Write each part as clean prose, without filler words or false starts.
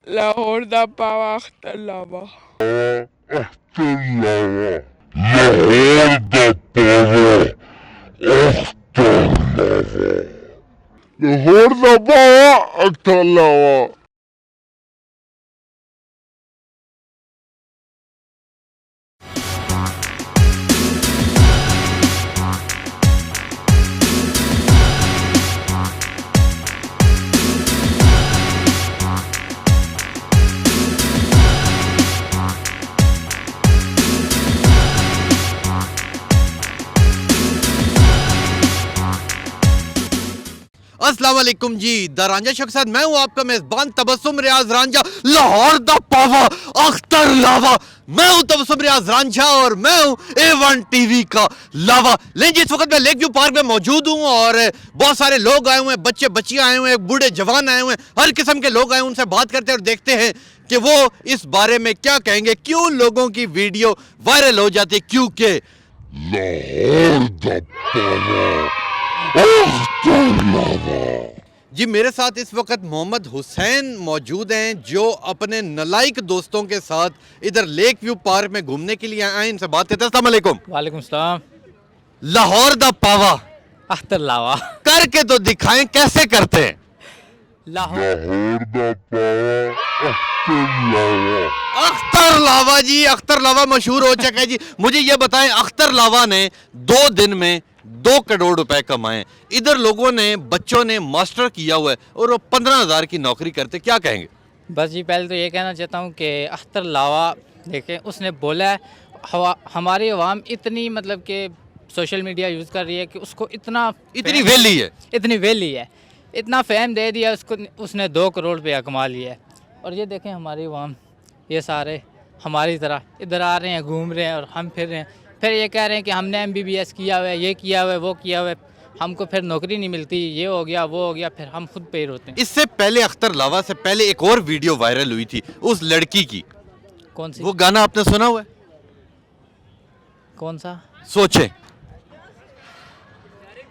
लाहौर दा पावा अख्तर लावा। लाहौर दा पावा अख्तर लावा। अस्सलाम वालेकुम जी, द रांझा शो के साथ मैं हूं आपका मेजबान तबस्सुम रियाज रांझा। लाहौर दा पावा अख्तर लावा। मैं हूं तबस्सुम रियाज रांझा और मैं हूं A1 टीवी का लावा। लेकिन जी इस वक्त मैं लेक व्यू पार्क में मौजूद हूं और बहुत सारे लोग आए हुए हैं, बच्चे बच्चियां आए हुए हैं, बूढ़े जवान आए हुए हैं, हर किस्म के लोग आए हैं। उनसे बात करते हैं और देखते हैं कि वो इस बारे में क्या कहेंगे, क्यों लोगों की वीडियो वायरल हो जाती है। क्योंकि लाहौर दा पावा अख्तर लावा। जी मेरे साथ इस वक्त मोहम्मद हुसैन मौजूद हैं जो अपने नलायक दोस्तों के साथ इधर लेक व्यू पार्क में घूमने के लिए आए हैं। इनसे बात करते हैं। अस्सलाम वालेकुम। वालेकुम सलाम। लाहौर दा पावा अख्तर लावा करके तो दिखाएं, कैसे करते हैं? लाहौर दा पावा अख्तर लावा। अख्तर लावा जी, अख्तर लावा मशहूर हो चुका है जी। मुझे ये बताएं, अख्तर लावा ने 2 दिन में 2 करोड़ रुपए कमाए। इधर लोगों ने, बच्चों ने मास्टर किया हुआ है और वो 15,000 की नौकरी करते, क्या कहेंगे? बस जी पहले तो ये कहना चाहता हूँ कि अख्तर लावा देखें, उसने बोला है हमारी आवाम इतनी मतलब कि सोशल मीडिया यूज़ कर रही है कि उसको इतनी वेली है, इतनी वेली है, इतना फ़ेम दे दिया उसको, उसने 2 करोड़ रुपया कमा लिया है। और ये देखें हमारी आवाम, ये सारे हमारी तरह इधर आ रहे हैं, घूम रहे हैं और हम फिर रहे हैं। फिर ये कह रहे हैं कि हमने MBBS किया हुआ है, ये किया हुआ है, वो किया हुआ है, हमको फिर नौकरी नहीं मिलती, ये हो गया वो हो गया, फिर हम खुद पे होते हैं। इससे पहले अख्तर लावा से पहले एक और वीडियो वायरल हुई थी उस लड़की की। कौन सी? वो गाना आपने सुना हुआ है? कौन सा? सोचे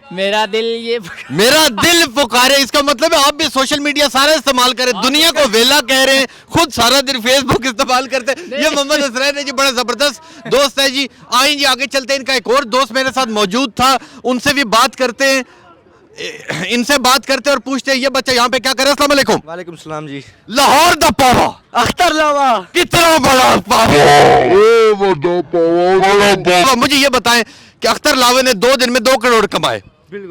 मेरा दिल ये मेरा दिल पुकारे। इसका मतलब है आप भी सोशल मीडिया सारा इस्तेमाल करें, दुनिया को वेला कह रहे हैं, खुद सारा दिन फेसबुक इस्तेमाल करते हैं। ये मोहम्मद हसरैन है जी, बड़ा जबरदस्त दोस्त है जी। आए जी आगे चलते हैं। इनका एक और दोस्त मेरे साथ मौजूद था, उनसे भी बात करते हैं, इनसे बात करते हैं और पूछते हैं ये बच्चा यहाँ पे क्या करे। अस्सलाम वालेकुम। वालेकुम सलाम जी। लाहौर दा पावा अख्तर लावा कितना बड़ा पावा। बड़ा पावा, बड़ा पावा। मुझे ये बताएं कि अख्तर लावे ने 2 दिन में 2 करोड़ कमाए।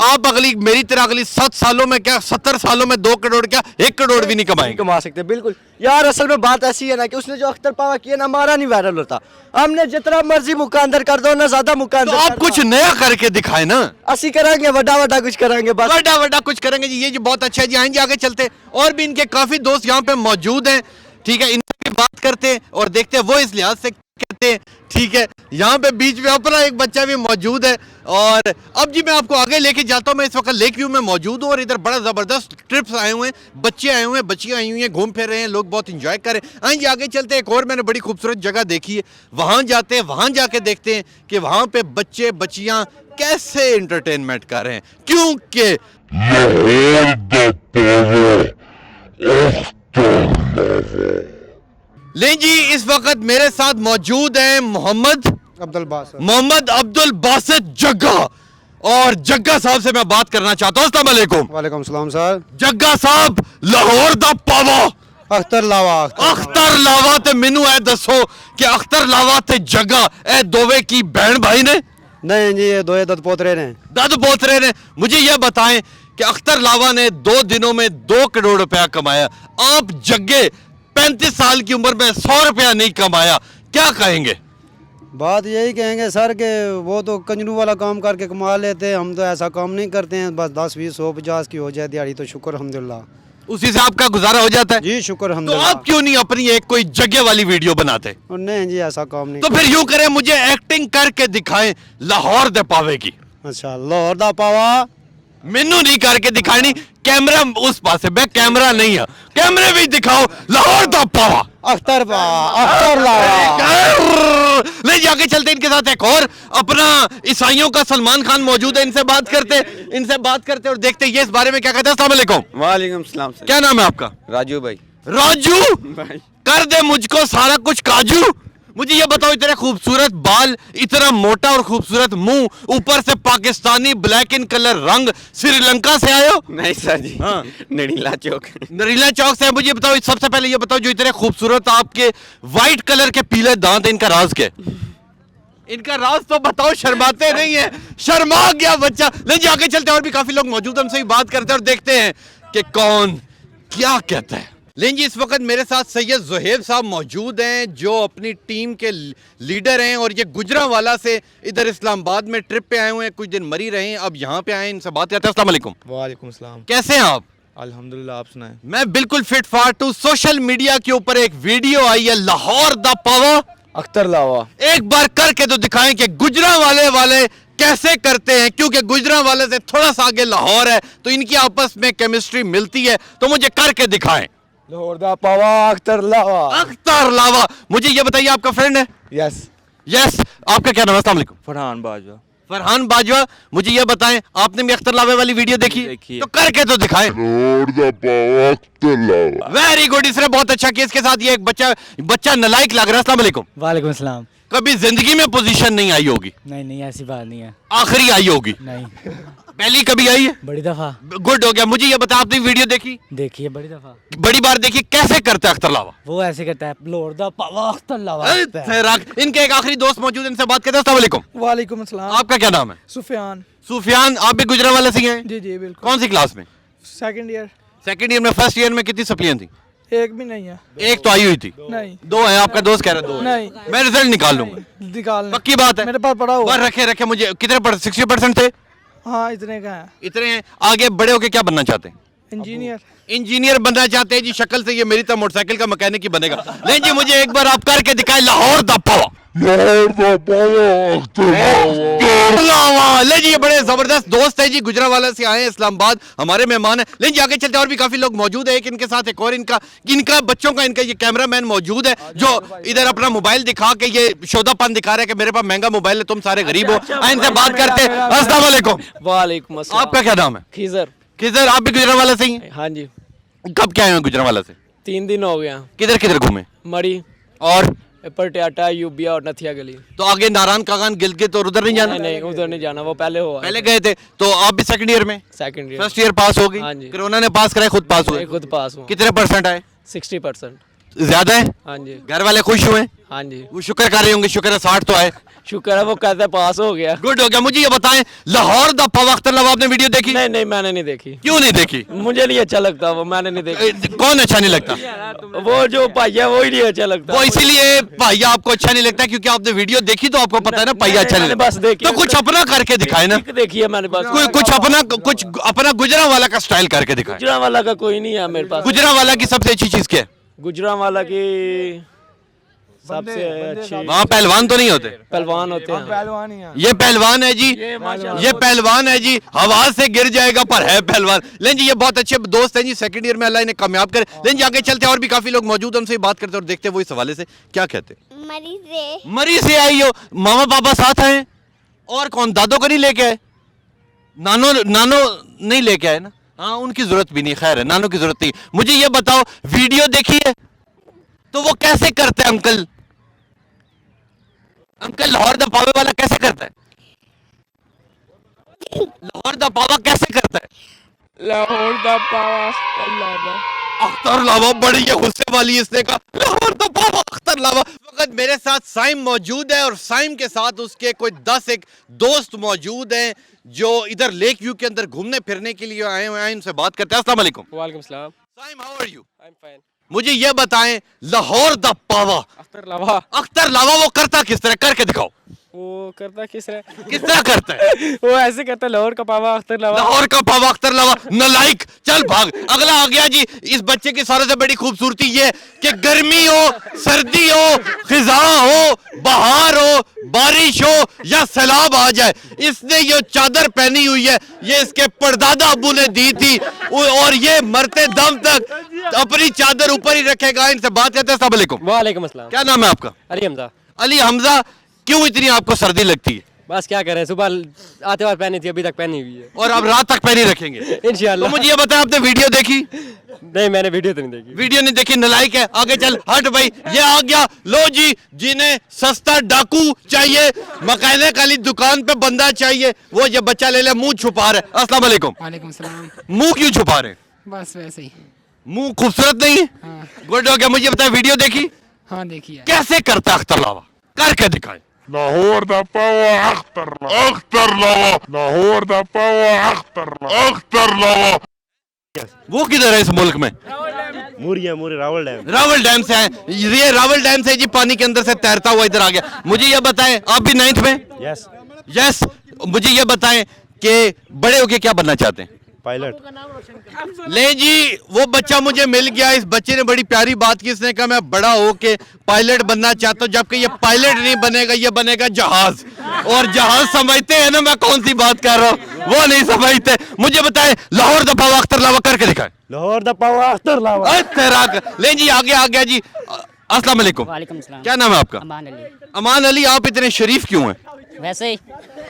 आप अगली मेरी तरह अगली 7 सालों में क्या 70 सालों में 2 करोड़ क्या 1 करोड़ भी नहीं कमाएंगे। कमा सकते बिल्कुल यार। असल में बात ऐसी है ना कि उसने जो अख्तर पावा किया ना, हमारा नहीं वायरल होता। हमने जितना मर्जी मुका अंदर कर दो ना, ज्यादा मुका तो अंदर आप कुछ नया करके दिखाए ना। असी करेंगे, वड्डा वड्डा कुछ करेंगे बस। बड़ा बड़ा कुछ करेंगे जी। ये जी बहुत अच्छा है जी। आएंगे आगे चलते। और भी इनके काफी दोस्त यहाँ पे मौजूद हैं, ठीक है, इनसे भी बात करते हैं और देखते हैं वो इस लिहाज से कहते हैं, ठीक है। यहाँ पे बीच में अपना एक बच्चा भी मौजूद है। और अब जी मैं आपको आगे लेके जाता हूँ। मैं इस वक्त लेक व्यू में मौजूद हूँ और इधर बड़ा ज़बरदस्त ट्रिप्स आए हुए हैं, बच्चे आए हुए हैं, बच्चियाँ आई हुई हैं, घूम फिर रहे हैं, लोग बहुत इंजॉय कर रहे हैं। आइए आगे चलते हैं। एक और मैंने बड़ी खूबसूरत जगह देखी है, वहाँ जाते हैं, वहाँ जाके देखते हैं कि वहाँ पे बच्चे बच्चियाँ कैसे इंटरटेनमेंट कर रहे हैं। क्योंकि लाहौर दा पावा अख्तर लावा। ले जी इस वक्त मेरे साथ मौजूद है मोहम्मद अब्दुल बासित जग्गा। और जग्गा साहब से मैं बात करना चाहता हूँ। अस्सलाम वालेकुम। वालेकुम सलाम सर। जग्गा साहब, लाहौर दा पावा अख्तर लावा अख्तर लावा ते मैनू ए दसो कि अख्तर लावा ते जग्गा ए दोवे की बहन भाई ने? नहीं जी, ये दो दद पोतरे ने। दद पोतरे ने। मुझे यह बताएं कि अख्तर लावा ने 2 दिनों में 2 करोड़ रुपया कमाया, आप जग्गे 35 साल की उम्र में 100 रुपया नहीं कमाया, क्या कहेंगे? बात यही कहेंगे सर कि वो तो कंजरू वाला काम करके कमा लेते हैं, हम तो ऐसा काम नहीं करते हैं। बस 10 20 100 50 की हो जाए दिहाड़ी तो शुक्र अल्हम्दुलिल्लाह, उसी से आपका गुजारा हो जाता है जी शुक्र तो अल्हम्दुलिल्लाह। आप क्यों नहीं अपनी एक कोई जगह वाली वीडियो बनाते? नहीं जी, ऐसा काम नहीं। तो फिर यूं करें, मुझे एक्टिंग करके दिखाएं लाहौर दे पावे की। अच्छा, लाहौर दा पावा मैनू नहीं करके दिखानी, कैमरा उस पासे, मैं कैमरा नहीं है, कैमरे भी दिखाओ लाहौर दा पावा अख्तर लावा। ले जाके चलते इनके साथ। एक और अपना ईसाइयों का सलमान खान मौजूद है, इनसे बात करते और देखते ये इस बारे में क्या कहते हैं। अस्सलाम वालेकुम। वालेकुम सलाम सर। क्या नाम है आपका? राजू भाई। राजू कर दे मुझको सारा कुछ काजू। मुझे ये बताओ, इतने खूबसूरत बाल, इतना मोटा और खूबसूरत मुंह, ऊपर से पाकिस्तानी ब्लैक इन कलर रंग, श्रीलंका से आए हो? नहीं सर जी, हाँ। नरीला चौक। नरीला चौक से। मुझे बताओ, सबसे पहले ये बताओ, जो इतने खूबसूरत आपके व्हाइट कलर के पीले दांत, इनका राज क्या है? इनका राज तो बताओ, शर्माते नहीं है। शर्मा गया बच्चा। ले जी आगे चलते हैं, और भी काफी लोग मौजूद, हमसे भी बात करते हैं और देखते हैं कि कौन क्या कहता है। लेकिन जी इस वक्त मेरे साथ सैयद ज़ुहैब साहब मौजूद हैं, जो अपनी टीम के लीडर हैं, और ये गुजरांवाला से इधर इस्लामाबाद में ट्रिप पे आए हुए हैं, कुछ दिन मरी रहे हैं, अब यहाँ पे आए हैं, इनसे बात करते हैं। अस्सलाम वालेकुम। वालेकुम सलाम। कैसे हैं आप? अल्हम्दुलिल्लाह, आप सुनाएं। मैं बिल्कुल फिट फाट हूँ। सोशल मीडिया के ऊपर एक वीडियो आई है, लाहौर दा पावा, अख्तर लावा। एक बार करके तो दिखाएं कि गुजरांवाले वाले कैसे करते हैं, क्योंकि गुजरांवाले से थोड़ा सा आगे लाहौर है, तो इनकी आपस में केमिस्ट्री मिलती है, तो मुझे करके दिखाएं। लाहौर दा पावा, अख्तर लावा। अख्तर लावा। मुझे ये बताइए, आपका फ्रेंड है? यस। यस। आपका क्या नाम है? अस्सलाम वालेकुम। फरहान बाजवा। फरहान बाजवा। मुझे ये बताएं, आपने भी अख्तर लावे वाली वीडियो देखी? देखी है। तो करके तो दिखाएं। लाहौर दा पावा अख्तर लावा। वेरी गुड, इसने बहुत अच्छा किया। इसके साथ ये एक बच्चा नलायक लग रहा है। अस्सलाम वालेकुम। वालेकुम सलाम। कभी जिंदगी में पोजीशन नहीं आई होगी? नहीं ऐसी बात नहीं है। आखिरी आई होगी? नहीं, पहली कभी आई है? बड़ी दफा गुड हो गया। मुझे ये बता, आपने वीडियो देखी? देखिए, बड़ी दफा। बड़ी बार देखी। कैसे करता है अख्तर लावा? वो ऐसे करता है, लाहौर दा पावा अख्तर लावा करता है। इनके एक आखिरी दोस्त मौजूद हैं, इनसे बात करते हैं। अस्सलाम वालेकुम। वालेकुम अस्सलाम। आपका क्या नाम है? सुफियान। सुफियान। आप भी गुजरांवाला से ही हैं? जी जी बिल्कुल। कौन सी क्लास में? Second year. सेकंड ईयर में। फर्स्ट ईयर में कितनी सप्लियां थी? एक भी नहीं है। एक तो आई हुई थी। नहीं। दो है, आपका दोस्त कह रहा है दो है। नहीं। मैं रिजल्ट निकाल लूंगा। निकाल पक्की बात है? मेरे पास पड़ा हुआ। पर रखे मुझे कितने 60% थे? हाँ, इतने का है। इतने हैं। आगे बड़े होके क्या बनना चाहते हैं? इंजीनियर। इंजीनियर बनना चाहते हैं जी। शक्ल से ये मेरी तरह मोटरसाइकिल का मैकेनिक ही बनेगा। नहीं जी, मुझे एक बार आप करके दिखाए, लाहौर दा पावा। लाहौर दा पावा अख्तर लावा। ले जी, ये बड़े जबरदस्त दोस्त है जी, गुजरांवाला से आए हैं, इस्लामाबाद हमारे मेहमान है। लेकिन आगे चलते हैं, और भी काफी लोग मौजूद है। एक इनके साथ एक और इनका बच्चों का, इनका ये कैमरामैन मौजूद है, जो इधर अपना मोबाइल दिखा के ये शोधापन दिखा रहा है कि मेरे पास महंगा मोबाइल है, तुम सारे गरीब हो। इनसे बात करते हैं। अस्सलाम वालेकुम। वालेकुम अस्सलाम। आपका क्या नाम है? खिजर। किधर? आप भी गुजरांवाला से ही हैं? हाँ जी, कब क्या आए हैं गुजरांवाला से? 3 दिन हो गया। किधर किधर घूमे? मड़ी, और पटियाटा, यूबिया और नथिया गली। तो आगे नारायण कागान, गिलगित और उधर नहीं जाना? नहीं, उधर नहीं जाना, वो पहले हो पहले गए थे। तो आप भी सेकंड ईयर में? Second year. फर्स्ट ईयर पास हो गई? हाँ जी। कोरोना ने पास कराए, खुद पास हुए? खुद पास हुआ। कितने परसेंट आए? 60%। ज्यादा है? हाँ जी। घर वाले खुश हुए? हाँ जी, वो शुक्र कर रहे होंगे, शुक्र है 60 तो आए। शुक्र है, वो कहते पास हो गया। गुड हो गया। मुझे ये बताएं, लाहौर दा पावा अख्तर लावा आपने वीडियो देखी? नहीं, मैंने नहीं देखी। क्यों नहीं देखी? मुझे नहीं अच्छा लगता वो, मैंने नहीं देखी। कौन अच्छा नहीं लगता? वो जो भैया, वो ही नहीं अच्छा लगता। वो इसीलिए भैया आपको अच्छा नहीं लगता क्योंकि आपने वीडियो देखी, तो आपको पता है ना भैया अच्छा नहीं मैंने बस लगता। देखी। तो कुछ अपना करके दिखाए ना। देखी है मैंने बस। कुछ अपना गुजरांवाला का स्टाइल करके दिखाए। गुजरांवाला का कोई नहीं है मेरे पास। गुजरांवाला की सबसे अच्छी चीज क्या है? गुजरांवाला की सबसे अच्छी, वहाँ पहलवान तो नहीं होते? पहलवान होते हैं। पहलवान ही है। ये पहलवान है जी, ये पहलवान है जी, हवा से गिर जाएगा पर है पहलवान। लेकिन जी ये बहुत अच्छे दोस्त हैं जी, सेकंड ईयर में अल्लाह इन्हें कामयाब करे। लेकिन आगे चलते हैं, और भी काफी लोग मौजूद हैं, उनसे बात करते हैं और देखते हैं वो इस हवाले से क्या कहते हैं। मरी से आई हो, मामा पापा साथ आए, और कौन? दादो को नहीं लेके आए? नानो नहीं लेके आए ना? हाँ, उनकी जरूरत भी नहीं, खैर है, नानो की जरूरत नहीं। मुझे ये बताओ, वीडियो देखी है तो वो कैसे करते हैं अंकल? अंकल लाहौर दा पावे वाला कैसे करता है? लाहौर दा पावा कैसे करता है? लाहौर दा पावा अख्तर लावा। बड़ी ये गुस्से वाली इसने कहा, लाहौर दा पावा अख्तर लावा। वक्त मेरे साथ साइम मौजूद है, और साइम के साथ उसके कोई 10 एक दोस्त मौजूद हैं, जो इधर लेक व्यू के अंदर घूमने फिरने के लिए आए हुए हैं। इनसे बात करते हैं। अस्सलाम वालेकुम। वालेकुम सलाम। Saim, how are you? I am fine. मुझे ये बताएं, लाहौर दा पावा अख्तर लावा। अख्तर लावा वो करता किस तरह? करके दिखाओ। वो करता किस तरह? किस तरह करता है? वो ऐसे करता है, लाहौर का पावा अख्तर लावा। लाहौर का पावा अख्तर लावा। नलाइक, चल भाग। अगला आ गया जी। इस बच्चे की सारे से बड़ी खूबसूरती ये कि गर्मी हो, सर्दी हो, खिजा हो, बहार हो, बारिश हो या सैलाब आ जाए, इसने ये चादर पहनी हुई है, ये इसके परदादा अबू ने दी थी, और ये मरते दम तक अपनी चादर ऊपर ही रखेगा। इनसे बात करते हैं। वालेकुम अस्सलाम। क्या नाम है आपका? अली हमजा। अली हमजा। क्यों इतनी आपको सर्दी लगती है? बस क्या करें, सुबह आते बार पहनी थी, अभी तक पहनी हुई है। और अब रात तक पहनी रखेंगे तो इंशाल्लाह। मुझे ये बताएं, आपने वीडियो देखी? नहीं, मैंने वीडियो तो नहीं देखी। वीडियो नहीं देखी, नालायक है। आगे चल, हट भाई, ये आ गया। लो जी, जिन्हें सस्ता डाकू चाहिए, मैकेनिक वाली दुकान पे बंदा चाहिए, वो ये बच्चा ले ले, मुंह छुपा रहे। अस्सलाम वालेकुम। वालेकुम सलाम। मुंह क्यों छुपा रहे? बस वैसे ही। मुंह खूबसूरत नहीं है? हाँ गुड हो गया। मुझे बताए, वीडियो देखी? हाँ देखिए। कैसे करता अख्तर लावा, करके दिखाए। लाहौर दा पावा अख्तर लावा, लाहौर दा पावा अख्तर लावा। वो किधर है इस मुल्क में? मूरी रावल डैम। रावल डैम से है ये, रावल डैम से जी पानी के अंदर से तैरता हुआ इधर आ गया। मुझे ये बताएं, आप भी 9th में? यस। यस। मुझे ये बताएं कि बड़े होके क्या बनना चाहते हैं? पायलट। ले जी, वो बच्चा मुझे मिल गया। इस बच्चे ने बड़ी प्यारी बात की, इसने कहा मैं बड़ा होके पायलट बनना चाहता हूँ, जबकि ये पायलट नहीं बनेगा, ये बनेगा जहाज। और जहाज समझते हैं ना मैं कौन सी बात कर रहा हूँ, वो नहीं समझते। मुझे बताए, लाहौर दा पावा अख्तर लावा करके दिखाए। लाहौर दा पावा अख्तर लावा। ले जी, आगे आ गया जी। अस्सलाम वालेकुम। वालेकुम सलाम। क्या नाम है आपका? अमान अली। अमान अली, आप इतने शरीफ क्यों हैं? वैसे ही।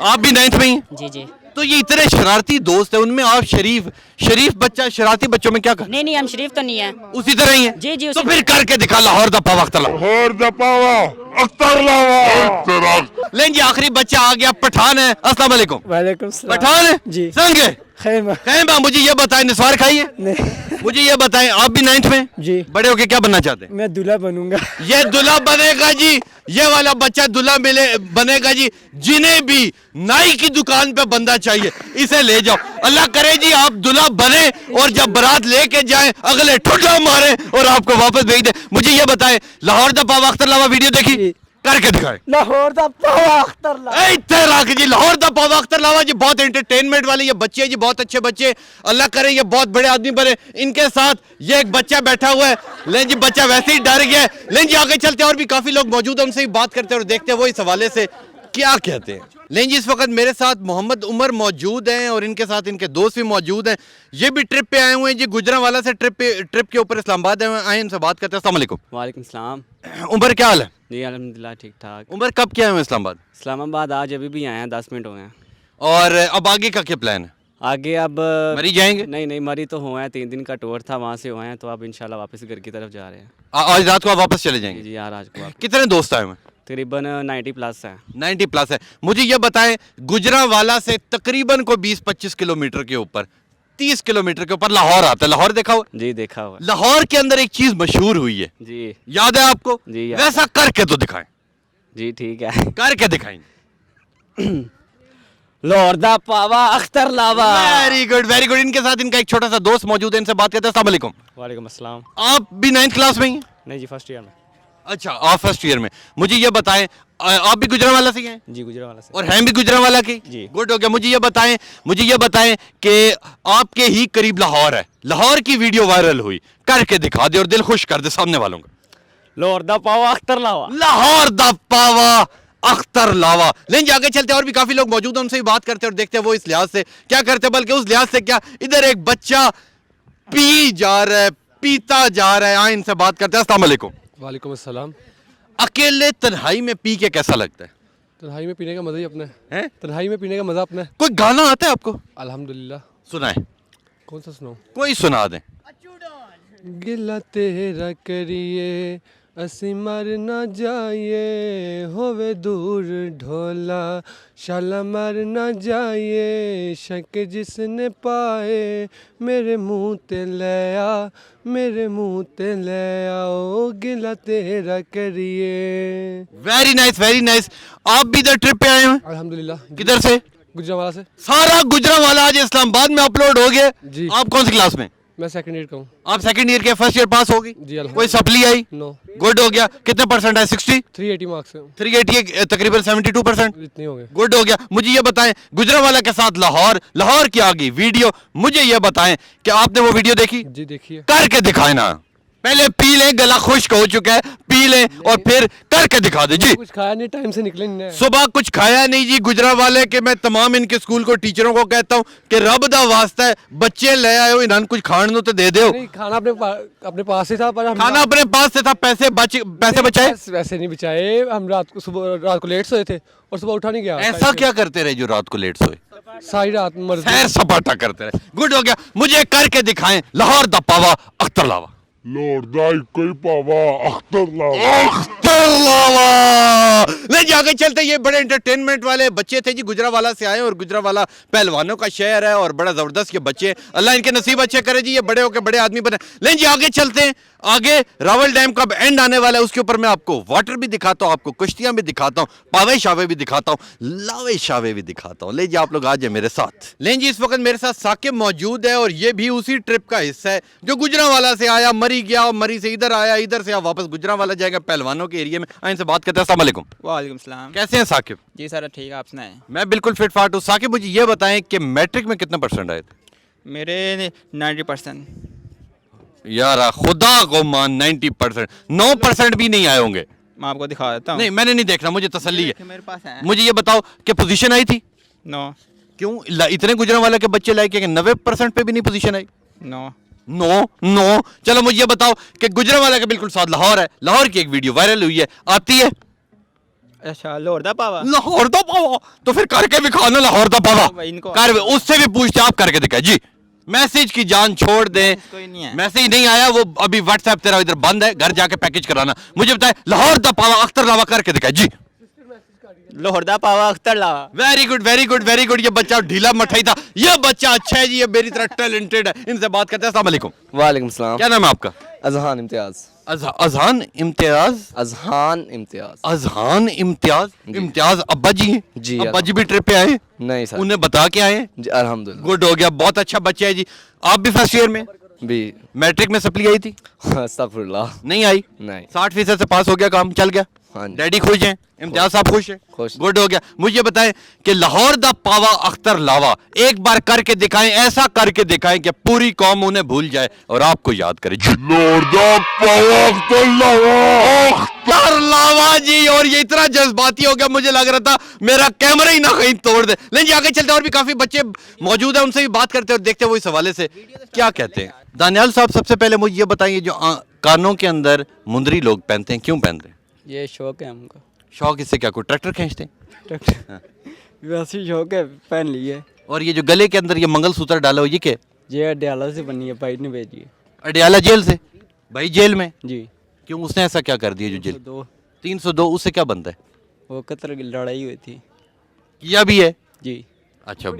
आप भी 9th में ही? जी जी। तो ये इतने शरारती दोस्त है, उनमें आप शरीफ बच्चा शरारती बच्चों में क्या कर? नहीं, हम शरीफ तो नहीं है। उसी तरह ही है? जी जी। तो फिर करके दिखा, लाहौर दा पावा अख्तर लावा। लाहौर दा पावा अख्तर लावा। लें जी, आखिरी बच्चा आ गया, पठान है। अस्सलाम वालेकुम। वालेकुम सलाम। पठान है जी। संगे खैमा। खैमा। मुझे ये बताएं, निस्वार खाई है? नहीं। मुझे ये बताएं, आप भी 9th में? जी। बड़े होके क्या बनना चाहते हैं? मैं दूल्हा बनूंगा। ये दूल्हा बनेगा जी, ये वाला बच्चा दूल्हा बनेगा जी। जिन्हें भी नाई की दुकान पे बंदा चाहिए, इसे ले जाओ। अल्लाह करे जी आप दूल्हा बने और जब बारात लेके जाएं, अगले ठुड्डा मारे और आपको वापस भेज दे। मुझे ये बताएं, लाहौर दा पावा अख्तर लावा वीडियो देखी? करके दिखाए। लाहौर दा पावा अख्तर लावा। जी, लाहौर दा पावा अख्तर लावा जी, बहुत एंटरटेनमेंट वाले ये बच्चे हैं जी, बहुत अच्छे बच्चे। अल्लाह करे ये बहुत बड़े आदमी बने। इनके साथ ये एक बच्चा बैठा हुआ है। लें जी, बच्चा वैसे ही डर गया है। लें जी, आगे चलते हैं, और भी काफी लोग मौजूद हैं, उनसे ही बात करते हैं और देखते हैं वो इस हवाले से क्या कहते हैं। लें जी, इस वक्त मेरे साथ मोहम्मद उमर मौजूद हैं और इनके साथ इनके दोस्त भी मौजूद हैं। ये भी ट्रिप पे आए हुए हैं जी, गुजरांवाला से ट्रिप के ऊपर इस्लामाबाद आए। इनसे बात करते हैं। अस्सलाम वालेकुम। वालेकुम सलाम। उमर, क्या हाल है? जी अल्हम्दुलिल्लाह, ठीक ठाक। उमर, कब क्या है इस्लामाबाद? इस्लामाबाद आज अभी भी आए हैं, 10 मिनट हो गए हैं। और अब आगे का क्या प्लान है? आगे अब मरी जाएंगे? नहीं, मरी तो हुआ है, 3 दिन का टूर था, वहाँ से हुए हैं, तो अब इंशाल्लाह वापस घर की तरफ जा रहे हैं। आज रात को आप वापस चले जाएंगे? जी यार, आज को वापस। कितने दोस्त आए हुए? तकरीबन 90 प्लस है। 90 प्लस है। मुझे ये बताएं, गुजरांवाला से तकरीबन को 20-25 किलोमीटर के ऊपर, 30 किलोमीटर के ऊपर लाहौर आता है। लाहौर देखा हुआ? जी देखा हुआ। लाहौर के अंदर एक चीज मशहूर हुई है जी। याद है आपको? जी याद। वैसा करके तो दिखाएं। जी ठीक है। करके दिखाएं। लाहौर दा पावा अख्तर लावा। Very good, very good. इनके साथ इनका एक छोटा सा दोस्त मौजूद है, इनसे बात करते हैं। अस्सलाम वालेकुम। वालेकुम अस्सलाम। आप भी 9th क्लास में ही हैं? नहीं जी, फर्स्ट ईयर में। अच्छा, आप फर्स्ट ईयर में। मुझे ये बताएं, आप भी गुजरांवाला से हैं? जी, गुजरांवाला से। और हैं भी गुजरांवाला के? जी। गुड हो गया। मुझे ये बताएं कि आपके ही करीब लाहौर है, लाहौर की वीडियो वायरल हुई, करके दिखा दे और दिल खुश कर दे सामने वालों का। लाहौर दा पावा अख्तर लावा। लाहौर दा पावा अख्तर लावा। लेकिन आगे चलते हैं, और भी काफी लोग मौजूद हैं, उनसे ही बात करते हैं और देखते हैं वो इस लिहाज से क्या करते हैं, बल्कि उस लिहाज से क्या। इधर एक बच्चा पी जा रहा है, पीता जा रहा है। आए इनसे बात करते हैं। अस्सलाम वालेकुम। वालेकुम अस्सलाम। अकेले तन्हाई में पी के कैसा लगता है? तन्हाई में पीने का मज़ा ही अपना है। तन्हाई में पीने का मज़ा अपना है। कोई गाना आता है आपको? अल्हम्दुलिल्लाह। सुनाए। कौन सा सुनाऊं? कोई सुना दें। गिला तेरा करिए असी मर ना जाइए, होवे दूर ढोला शाला मर ना जाइए, शक जिसने पाए मेरे मुँह ते ले आ, मेरे मुँह ते ले आओ, गिला तेरा करिए। Very nice, very nice. आप भी इधर ट्रिप पे आए हैं? अल्हम्दुलिल्लाह। किधर से? गुजरांवाला से। सारा गुजरांवाला आज इस्लामाबाद में अपलोड हो गया जी। आप कौन सी क्लास में? मैं सेकंड ईयर का हूँ। आप सेकंड ईयर के, फर्स्ट ईयर पास हो गई? जी अल्हम्दुलिल्लाह। कोई सप्ली आई? नो। गुड हो गया। कितने परसेंट है? 60? 380 मार्क्स है। 380, तकरीबन 72%। इतने हो गए। गुड हो गया। मुझे ये बताएं, गुजरांवाला के साथ लाहौर की आ गई वीडियो, मुझे ये बताएं कि आपने वो वीडियो देखी? जी देखिए। करके दिखाए ना, पहले पी ले, गला खुश्क हो चुका है, पी ले और फिर करके दिखा दे जी। कुछ खाया नहीं, टाइम से निकले नहीं। सुबह कुछ खाया नहीं जी। गुजरावाले के मैं तमाम इनके स्कूल को टीचरों को कहता हूँ कि रब दा वास्ता है, बच्चे ले आए हो, इन्होंने कुछ खाने तो दे दो। नहीं, खाना अपने पास ही था, पर हम खाना अपने पास से था, पैसे बचाए। वैसे नहीं बचाए, हम रात को लेट सोए थे और सुबह उठा नहीं गया। ऐसा क्या करते रहे जो रात को लेट सोए? सारी रात मर्जी। सैर सपाटा करते रहे। गुड हो गया, मुझे करके दिखाएं लाहौर दा पावा अख्तर लावा। लोड़दा कोई पावा अख्तर लावा। अख्तर लावा ले जाके चलते। ये बड़े एंटरटेनमेंट वाले बच्चे थे जी, गुजरावाला से आए और गुजरावाला पहलवानों का शहर है और बड़ा जबरदस्त ये बच्चे, अल्लाह इनके नसीब अच्छे करे जी, ये बड़े होके बड़े आदमी बने। लेकिन जी आगे चलते हैं। आगे रावल डैम का एंड आने वाला है, उसके ऊपर मैं आपको वाटर भी दिखाता हूँ, आपको कुश्तियां भी दिखाता हूँ, पावे शावे भी दिखाता हूँ, लावे शावे भी दिखाता हूँ। ले जी आप लोग आ जाए मेरे साथ। लेकिन जी इस वक्त मेरे साथ साकिब मौजूद है और ये भी उसी ट्रिप का हिस्सा है जो गुजरावाला से आया, मरी गया और मरी से इधर आया, इधर से वापस गुजरावाला जाएगा पहलवानों के एरिया में। इनसे बात करते हैं। अस्सलाम वालेकुम। वालेकुम सलाम। कैसे हैं साकिब? जी सर ठीक है, आप सुनाएं। मैं बिल्कुल फिट फाट हूँ। साकिब मुझे ये बताएं कि मैट्रिक में कितने परसेंट आए थे? मेरे 90%। यार खुदा को मान 90%, 9% भी नहीं आए होंगे। मैं आपको दिखा देता हूँ। नहीं मैंने नहीं देखना, मुझे तसल्ली है। मेरे पास है। मुझे ये बताओ कि पोजीशन आई थी? नो। क्यों इतने गुजरांवाला के बच्चे लाए कि 90% पे भी नहीं पोजीशन आई? No no. चलो मुझे ये बताओ कि गुजरांवाला के बिल्कुल साथ लाहौर है, लाहौर की एक वीडियो वायरल हुई है, आती है? अच्छा लाहौर दा पावा। लाहौर दा पावा तो फिर करके दिखाओ ना लाहौर दा पावा। इनको कर उससे भी पूछते आप करके दिखाए जी। मैसेज की जान छोड़ दें, कोई नहीं है। मैसेज नहीं आया, वो अभी व्हाट्सएप तेरा इधर बंद है, घर जाके पैकेज कराना। मुझे बताए लाहौर दा पावा अख्तर लावा करके दिखाए जी। लाहौर दा पावा अख्तर लावा। Very good very good very good. ये बच्चा ढीला मठाई था, ये बच्चा अच्छा है जी, ये मेरी तरह टैलेंटेड है। इनसे बात करते हैं। अस्सलाम वालेकुम। वालेकुम सलाम। क्या नाम है आपका? अजहान इम्तियाज। अजहान इम्तियाज। अजहान इम्तियाज। अजहान इम्तियाज। इम्तियाज अब्बा जी हैं? जी, अब्बा जी भी ट्रिप पे आए? नहीं सर। उन्हें बता के आए? जी अल्हम्दुलिल्लाह। गुड हो गया, बहुत अच्छा बच्चा है जी। आप भी फर्स्ट ईयर में? भी मैट्रिक में सप्ली आई थी? अस्तगफुरुल्लाह। नहीं आई? नहीं। 60% से पास हो गया, काम चल गया? हाँ जी। डैडी खुश हैं? इम्तियाज साहब खुश हैं? खुश। गुड हो गया। मुझे बताएं कि लाहौर दा पावा अख्तर लावा एक बार करके दिखाएं, ऐसा करके दिखाएं कि पूरी कौम उन्हें भूल जाए और आपको याद करे। लोड़दा पावा अख्तर लावा। अख्तर लावा जी। और ये इतना जज्बाती हो गया, मुझे लग रहा था मेरा कैमरा ही ना कहीं तोड़ दे। लेकिन आगे चलते और भी काफी बच्चे मौजूद हैं, उनसे भी बात करते और देखते वो इस हवाले से क्या कहते हैं। दानियाल साहब सबसे पहले मुझे ये बताइए, जो कानों के अंदर मुंदरी लोग पहनते हैं, क्यों पहनते हैं? ये शौक है हमको। शौक इससे क्या, कोई ट्रैक्टर खींचते हैं? वैसे ही शौक है, पहन लिए। और ये जो गले के अंदर ये मंगलसूत्र डाला हो, ये क्या? ये अडयाला से बनी है, भाई ने भेजी है। अडयाला जेल से? भाई जेल में? जी। क्यों, उसने ऐसा क्या कर दिया जो जेल? 302 उससे क्या बनता है? वो कतर की लड़ाई हुई थी। किया भी है जी। अच्छा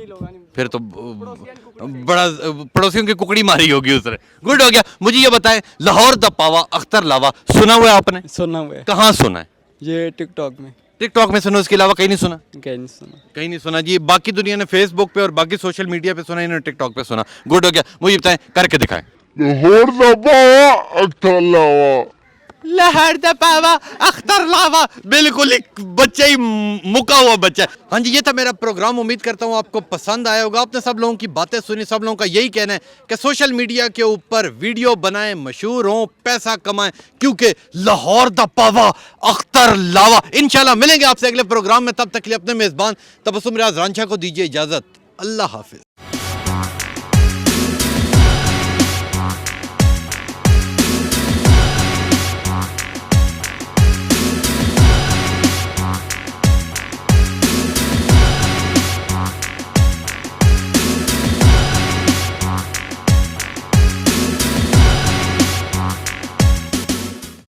फिर तो बड़ा पड़ोसियों की कुकड़ी मारी होगी उसने। गुड हो गया। मुझे ये बताएं, लाहौर दा पावा अख्तर लावा सुना हुआ है आपने? सुना हुआ है। कहाँ सुना है? ये टिकटॉक में। टिकटॉक में सुना, उसके अलावा कहीं नहीं सुना? कहीं नहीं सुना। कहीं नहीं सुना जी। बाकी दुनिया ने फेसबुक पे और बाकी सोशल मीडिया पे सुना, इन्होंने टिकटॉक पे सुना। गुड हो गया। मुझे बताएं, करके दिखाएं। लाहौर दा पावा अख्तर लावा। लहर दा पावा अख्तर लावा। बिल्कुल एक बच्चा ही मुका हुआ बच्चा है। हाँ जी, ये था मेरा प्रोग्राम। उम्मीद करता हूँ आपको पसंद आया होगा। आपने सब लोगों की बातें सुनी, सब लोगों का यही कहना है कि सोशल मीडिया के ऊपर वीडियो बनाएं, मशहूर हों, पैसा कमाएं, क्योंकि लाहौर दा पावा अख्तर लावा। इंशाल्लाह मिलेंगे आपसे अगले प्रोग्राम में। तब तक के लिए अपने मेज़बान तबस्सुम रियाज रांझा को दीजिए इजाज़त। अल्लाह हाफिज़।